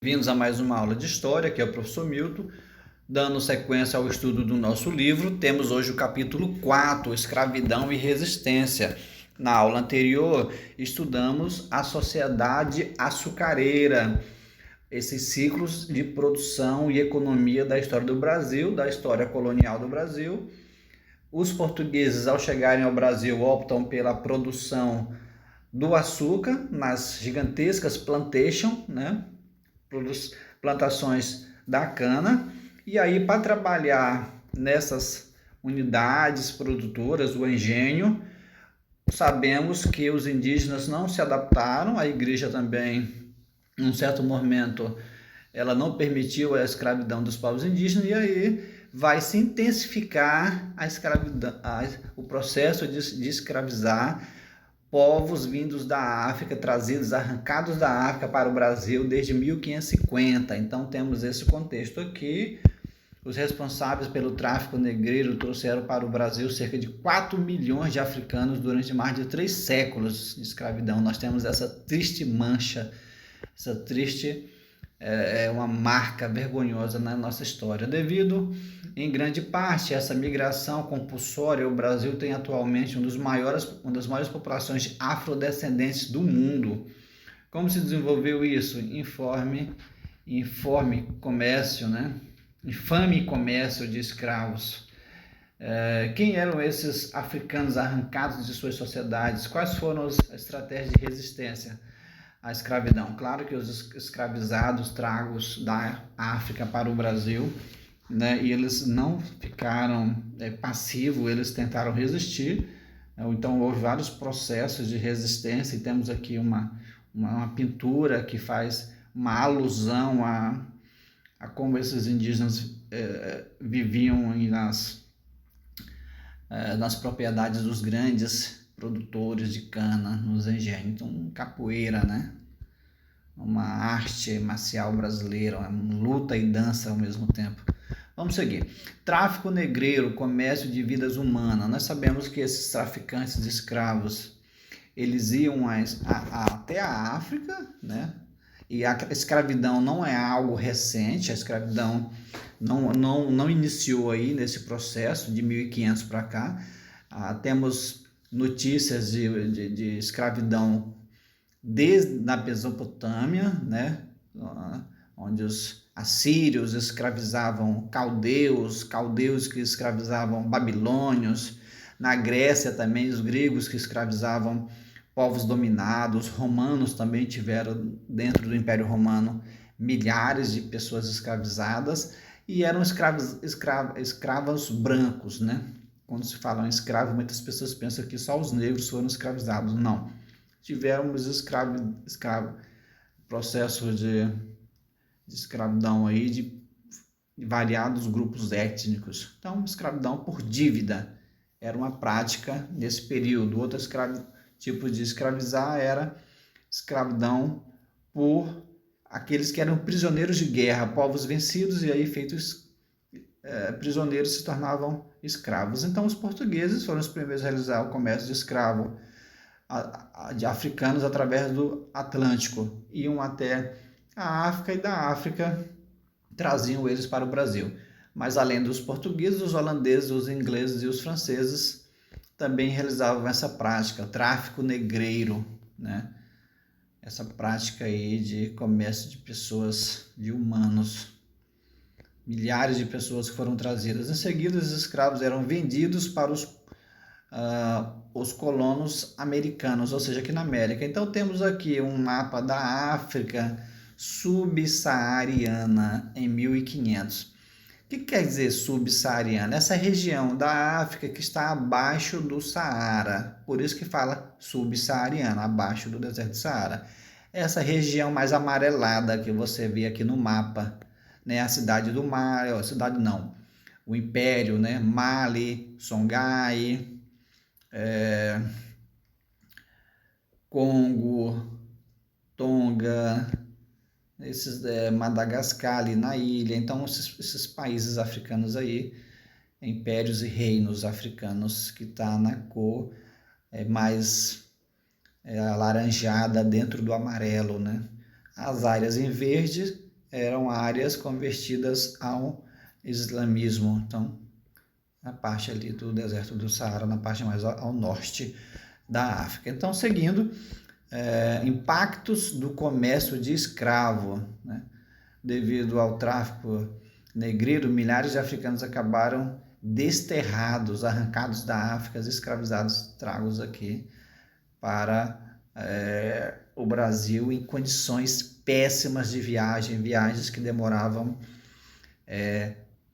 Bem-vindos a mais uma aula de História, aqui é o professor Milton, dando sequência ao estudo do nosso livro. Temos hoje o capítulo 4, Escravidão e Resistência. Na aula anterior, estudamos a sociedade açucareira, esses ciclos de produção e economia da história do Brasil, da história colonial do Brasil. Os portugueses, ao chegarem ao Brasil, optam pela produção do açúcar nas gigantescas plantations, né? Plantações da cana, e aí para trabalhar nessas unidades produtoras, o engenho, sabemos que os indígenas não se adaptaram, a igreja também, em um certo momento, ela não permitiu a escravidão dos povos indígenas, e aí vai se intensificar a escravidão, o processo de escravizar povos vindos da África, trazidos, arrancados da África para o Brasil desde 1550. Então temos esse contexto aqui. Os responsáveis pelo tráfico negreiro trouxeram para o Brasil cerca de 4 milhões de africanos durante mais de 3 séculos de escravidão. Nós temos essa triste mancha, essa triste uma marca vergonhosa na nossa história. Devido, em grande parte, a essa migração compulsória, o Brasil tem atualmente uma das maiores populações afrodescendentes do mundo. Como se desenvolveu isso? Infame comércio, né? Infame comércio de escravos. Quem eram esses africanos arrancados de suas sociedades? Quais foram as estratégias de resistência à escravidão? Claro que os escravizados tragos da África para o Brasil, né, e eles não ficaram passivos, eles tentaram resistir. Então houve vários processos de resistência, e temos aqui uma pintura que faz uma alusão a como esses indígenas viviam nas propriedades dos grandes produtores de cana, nos engenhos. Então, capoeira, né? Uma arte marcial brasileira, uma luta e dança ao mesmo tempo. Vamos seguir. Tráfico negreiro, comércio de vidas humanas. Nós sabemos que esses traficantes de escravos, eles iam até a África, né? E a escravidão não é algo recente, a escravidão não iniciou aí nesse processo de 1500 para cá. Temos notícias de escravidão desde a Mesopotâmia, né? Onde os assírios escravizavam caldeus que escravizavam babilônios. Na Grécia também, os gregos que escravizavam povos dominados. Romanos também tiveram, dentro do Império Romano, milhares de pessoas escravizadas, e eram escravos brancos, né? Quando se fala em escravo, muitas pessoas pensam que só os negros foram escravizados. Não. Tivemos processo de escravidão aí de variados grupos étnicos. Então, escravidão por dívida era uma prática nesse período. Outro tipo de escravizar era escravidão por aqueles que eram prisioneiros de guerra, povos vencidos, e aí feitos prisioneiros se tornavam escravos. Então os portugueses foram os primeiros a realizar o comércio de escravo de africanos através do Atlântico. Iam até a África, e da África traziam eles para o Brasil. Mas além dos portugueses, os holandeses, os ingleses e os franceses também realizavam essa prática, o tráfico negreiro, né? Essa prática aí de comércio de pessoas, de humanos. Milhares de pessoas que foram trazidas. Em seguida, os escravos eram vendidos para os colonos americanos, ou seja, aqui na América. Então temos aqui um mapa da África subsaariana em 1500. O que quer dizer subsaariana? Essa região da África que está abaixo do Saara, por isso que fala subsaariana, abaixo do deserto do Saara. Essa região mais amarelada que você vê aqui no mapa, né? A cidade do Mali, o Império, né? Mali, Songhai, Congo, Tonga, Madagascar ali na ilha. Então esses países africanos aí, impérios e reinos africanos, que está na cor mais alaranjada dentro do amarelo, né? As áreas em verde eram áreas convertidas ao islamismo. Então, a parte ali do deserto do Saara, na parte mais ao norte da África. Então, seguindo, impactos do comércio de escravo, né? Devido ao tráfico negreiro, milhares de africanos acabaram desterrados, arrancados da África, escravizados, tragos aqui para o Brasil em condições péssimas de viagens que demoravam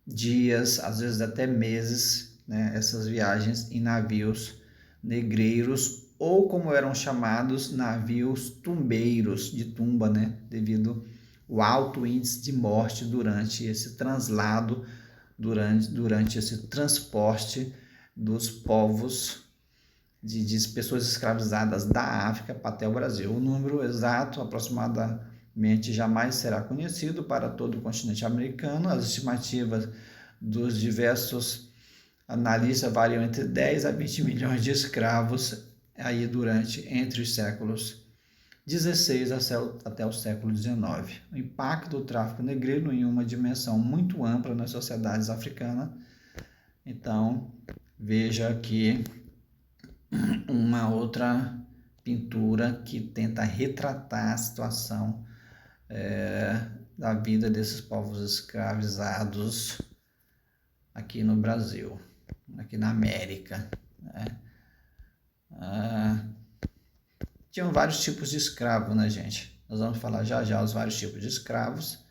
dias, às vezes até meses, né? Essas viagens em navios negreiros, ou como eram chamados, navios tumbeiros, de tumba, né? Devido ao alto índice de morte durante esse translado, durante esse transporte dos povos de pessoas escravizadas da África até o Brasil. O número exato, aproximadamente, jamais será conhecido para todo o continente americano. As estimativas dos diversos analistas variam entre 10 a 20 milhões de escravos aí entre os séculos 16 até o século 19. O impacto do tráfico negreiro em uma dimensão muito ampla nas sociedades africanas. Então, veja aqui uma outra pintura que tenta retratar a situação da vida desses povos escravizados aqui no Brasil, aqui na América, né? Tinham vários tipos de escravos, né, gente? Nós vamos falar já os vários tipos de escravos,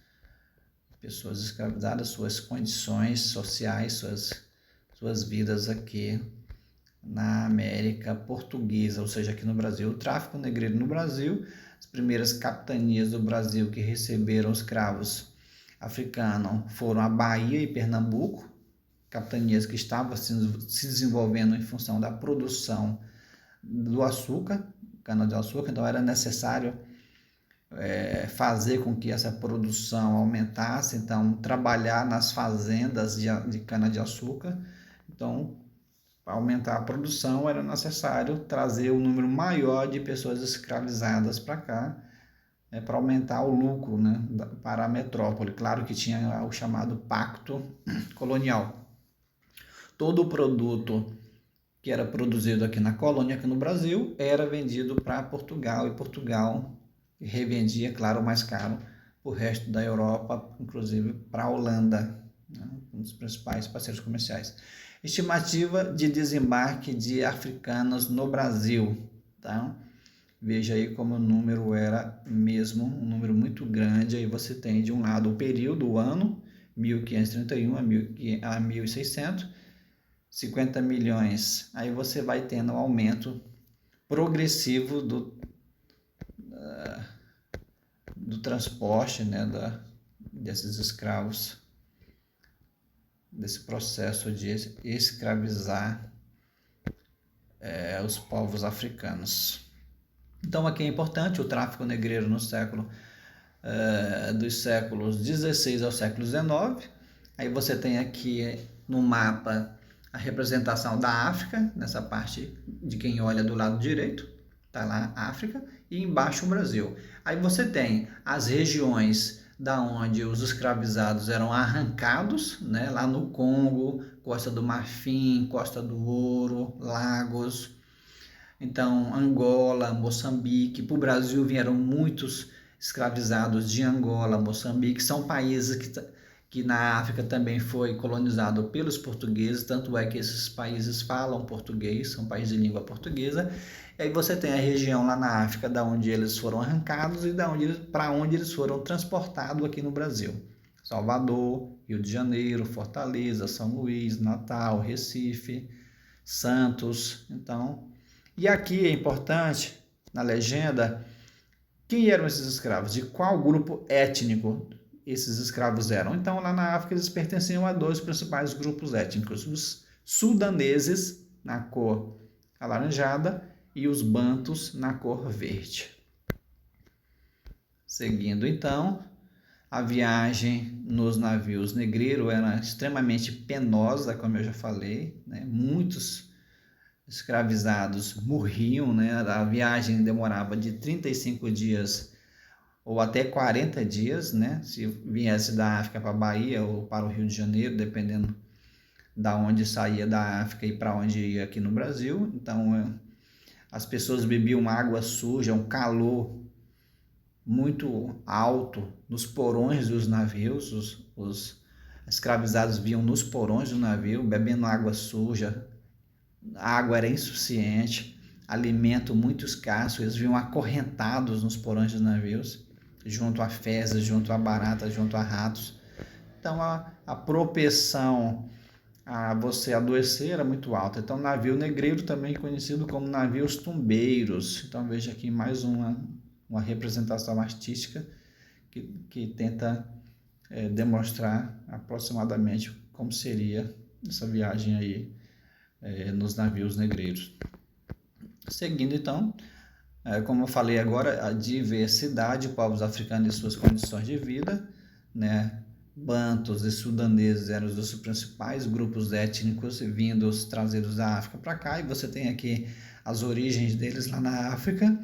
pessoas escravizadas, suas condições sociais, suas vidas aqui na América Portuguesa, ou seja, aqui no Brasil. O tráfico negreiro no Brasil, as primeiras capitanias do Brasil que receberam escravos africanos foram a Bahia e Pernambuco, capitanias que estavam se desenvolvendo em função da produção do açúcar, cana-de-açúcar. Então era necessário fazer com que essa produção aumentasse, então trabalhar nas fazendas de cana-de-açúcar. Então, para aumentar a produção, era necessário trazer um número maior de pessoas escravizadas para cá, para aumentar o lucro, né, para a metrópole. Claro que tinha o chamado pacto colonial. Todo o produto que era produzido aqui na colônia, aqui no Brasil, era vendido para Portugal, e Portugal revendia, claro, mais caro para o resto da Europa, inclusive para a Holanda, né, um dos principais parceiros comerciais. Estimativa de desembarque de africanos no Brasil, tá? Veja aí como o número era mesmo um número muito grande. Aí você tem de um lado o período, o ano, 1531 a 1600, 50 milhões. Aí você vai tendo um aumento progressivo do transporte, né, desses escravos, desse processo de escravizar os povos africanos. Então aqui é importante o tráfico negreiro no dos séculos 16 ao século 19. Aí você tem aqui no mapa a representação da África, nessa parte de quem olha do lado direito, tá lá África, e embaixo o Brasil. Aí você tem as regiões da onde os escravizados eram arrancados, né, lá no Congo, Costa do Marfim, Costa do Ouro, Lagos. Então, Angola, Moçambique. Para o Brasil vieram muitos escravizados de Angola, Moçambique. São países que na África também foi colonizado pelos portugueses, tanto é que esses países falam português, são países de língua portuguesa. E aí você tem a região lá na África da onde eles foram arrancados e para onde eles foram transportados aqui no Brasil. Salvador, Rio de Janeiro, Fortaleza, São Luís, Natal, Recife, Santos. Então, e aqui é importante, na legenda, quem eram esses escravos? De qual grupo étnico esses escravos eram? Então, lá na África, eles pertenciam a dois principais grupos étnicos: os sudaneses, na cor alaranjada, e os bantus, na cor verde. Seguindo, então, a viagem nos navios negreiros era extremamente penosa, como eu já falei, né? Muitos escravizados morriam, né? A viagem demorava de 35 dias ou até 40 dias, né? Se viesse da África para a Bahia ou para o Rio de Janeiro, dependendo da onde saía da África e para onde ia aqui no Brasil. Então, as pessoas bebiam água suja, um calor muito alto nos porões dos navios, os escravizados vinham nos porões do navio, bebendo água suja, a água era insuficiente, alimento muito escasso, eles vinham acorrentados nos porões dos navios, junto a fezes, junto a baratas, junto a ratos. Então a propensão a você adoecer era muito alta. Então navio negreiro também conhecido como navios tumbeiros. Então veja aqui mais uma representação artística que tenta demonstrar aproximadamente como seria essa viagem aí nos navios negreiros. Seguindo então, como eu falei agora, a diversidade de povos africanos e suas condições de vida, né? Bantos e sudaneses eram os dos principais grupos étnicos vindos trazidos da África para cá, e você tem aqui as origens deles lá na África.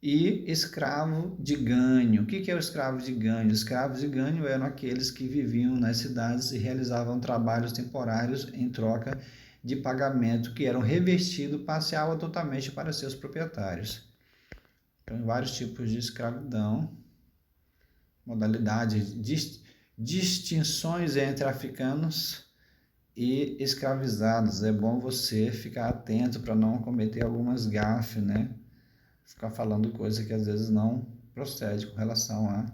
E escravo de ganho. O que é o escravo de ganho? Escravos de ganho eram aqueles que viviam nas cidades e realizavam trabalhos temporários em troca de pagamento que eram revestidos parcial ou totalmente para seus proprietários. Então, vários tipos de escravidão, modalidades, distinções entre africanos e escravizados. É bom você ficar atento para não cometer algumas gafes, né? Ficar falando coisa que às vezes não procede com relação a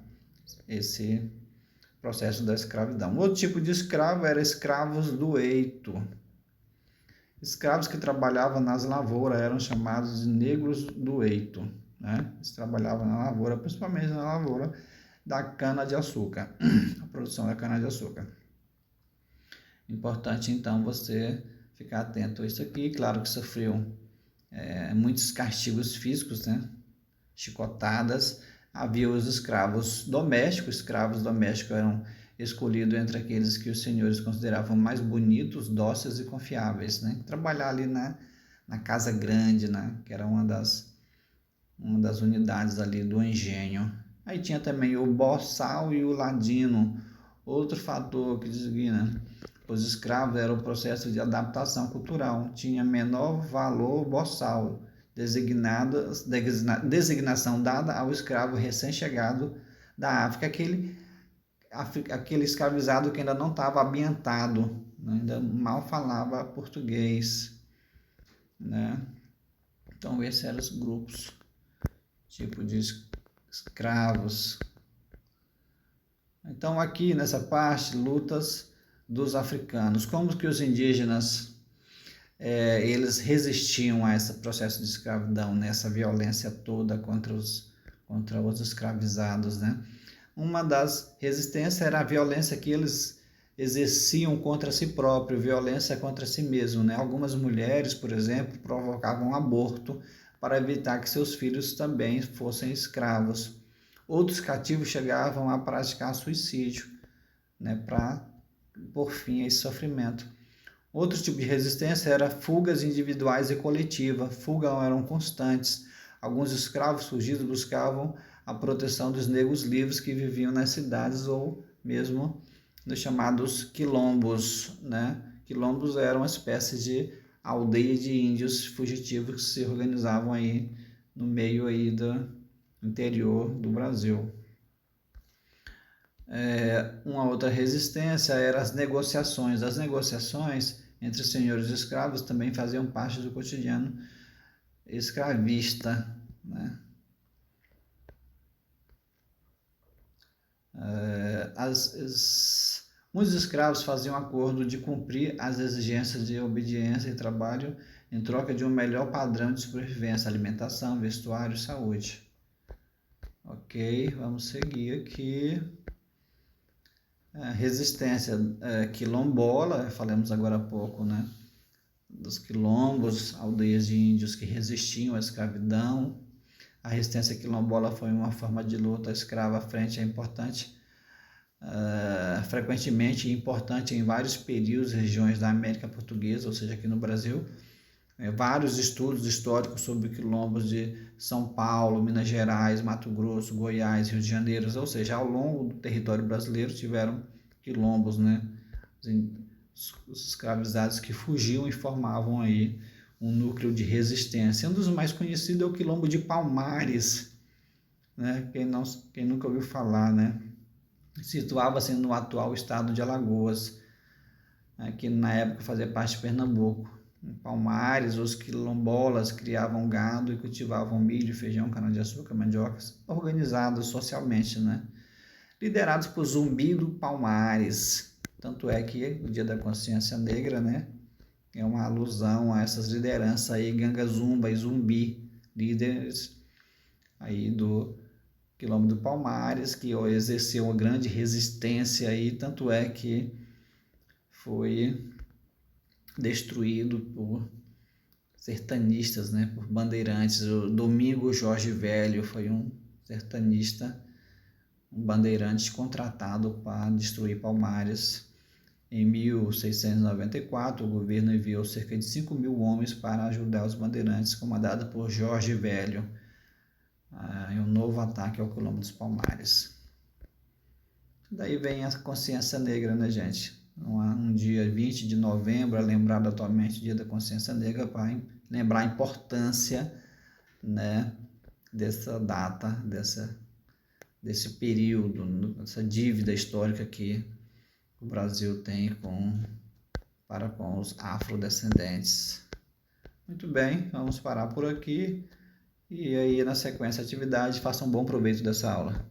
esse processo da escravidão. Outro tipo de escravo era escravos do eito. Escravos que trabalhavam nas lavouras eram chamados de negros do eito, né? Eles trabalhavam na lavoura, principalmente na lavoura da cana-de-açúcar, a produção da cana-de-açúcar. Importante, então, você ficar atento a isso aqui. Claro que sofriam muitos castigos físicos, né? Chicotadas. Havia os escravos domésticos. Escravos domésticos eram escolhidos entre aqueles que os senhores consideravam mais bonitos, dóceis e confiáveis, né? Trabalhar ali na casa grande, né? Que era uma das unidades ali do engenho. Aí tinha também o boçal e o ladino. Outro fator que designa os escravos era o processo de adaptação cultural. Tinha menor valor o boçal, designação dada ao escravo recém-chegado da África, aquele escravizado que ainda não estava ambientado, né? Ainda mal falava português, né? Então esses eram os grupos, tipo de escravos. Então aqui nessa parte, lutas dos africanos, como que os indígenas eles resistiam a esse processo de escravidão, nessa violência toda contra os escravizados, né? Uma das resistências era a violência que eles exerciam contra si próprio, violência contra si mesmo, né? Algumas mulheres, por exemplo, provocavam aborto para evitar que seus filhos também fossem escravos. Outros cativos chegavam a praticar suicídio, né? Para por fim a esse sofrimento. Outro tipo de resistência era fugas individuais e coletivas. Fugas eram constantes. Alguns escravos fugidos buscavam a proteção dos negros livres que viviam nas cidades ou mesmo nos chamados quilombos, né? Quilombos eram uma espécie de aldeia de índios fugitivos que se organizavam aí no meio aí do interior do Brasil. Uma outra resistência era as negociações. As negociações entre os senhores e escravos também faziam parte do cotidiano escravista, né? Muitos escravos faziam acordo de cumprir as exigências de obediência e trabalho em troca de um melhor padrão de sobrevivência, alimentação, vestuário e saúde. Ok, vamos seguir aqui. Resistência quilombola, falamos agora há pouco, né? Dos quilombos, aldeias de índios que resistiam à escravidão. A resistência quilombola foi uma forma de luta escrava frente a importante, frequentemente importante em vários períodos e regiões da América Portuguesa, ou seja, aqui no Brasil, vários estudos históricos sobre quilombos de São Paulo, Minas Gerais, Mato Grosso, Goiás, Rio de Janeiro, ou seja, ao longo do território brasileiro tiveram quilombos, né? Os escravizados que fugiam e formavam aí um núcleo de resistência. Um dos mais conhecidos é o quilombo de Palmares, né? Quem nunca ouviu falar, né? Situava-se no atual estado de Alagoas, que na época fazia parte de Pernambuco. Em Palmares, os quilombolas criavam gado e cultivavam milho, feijão, cana-de-açúcar, mandiocas, organizados socialmente, né? Liderados por Zumbi do Palmares. Tanto é que o Dia da Consciência Negra, né, é uma alusão a essas lideranças aí, Ganga Zumba e Zumbi, líderes aí do Quilombo do Palmares, que exerceu uma grande resistência aí, tanto é que foi destruído por sertanistas, né, por bandeirantes. O Domingo Jorge Velho foi um sertanista, um bandeirante contratado para destruir Palmares. Em 1694, o governo enviou cerca de 5.000 homens para ajudar os bandeirantes, comandado por Jorge Velho, em um novo ataque ao Quilombo dos Palmares. Daí vem a consciência negra, né, gente? Um dia 20 de novembro é lembrado atualmente o Dia da Consciência Negra para lembrar a importância, né, dessa data, desse período, dessa dívida histórica que o Brasil tem para com os afrodescendentes. Muito bem, vamos parar por aqui e aí na sequência da atividade faça um bom proveito dessa aula.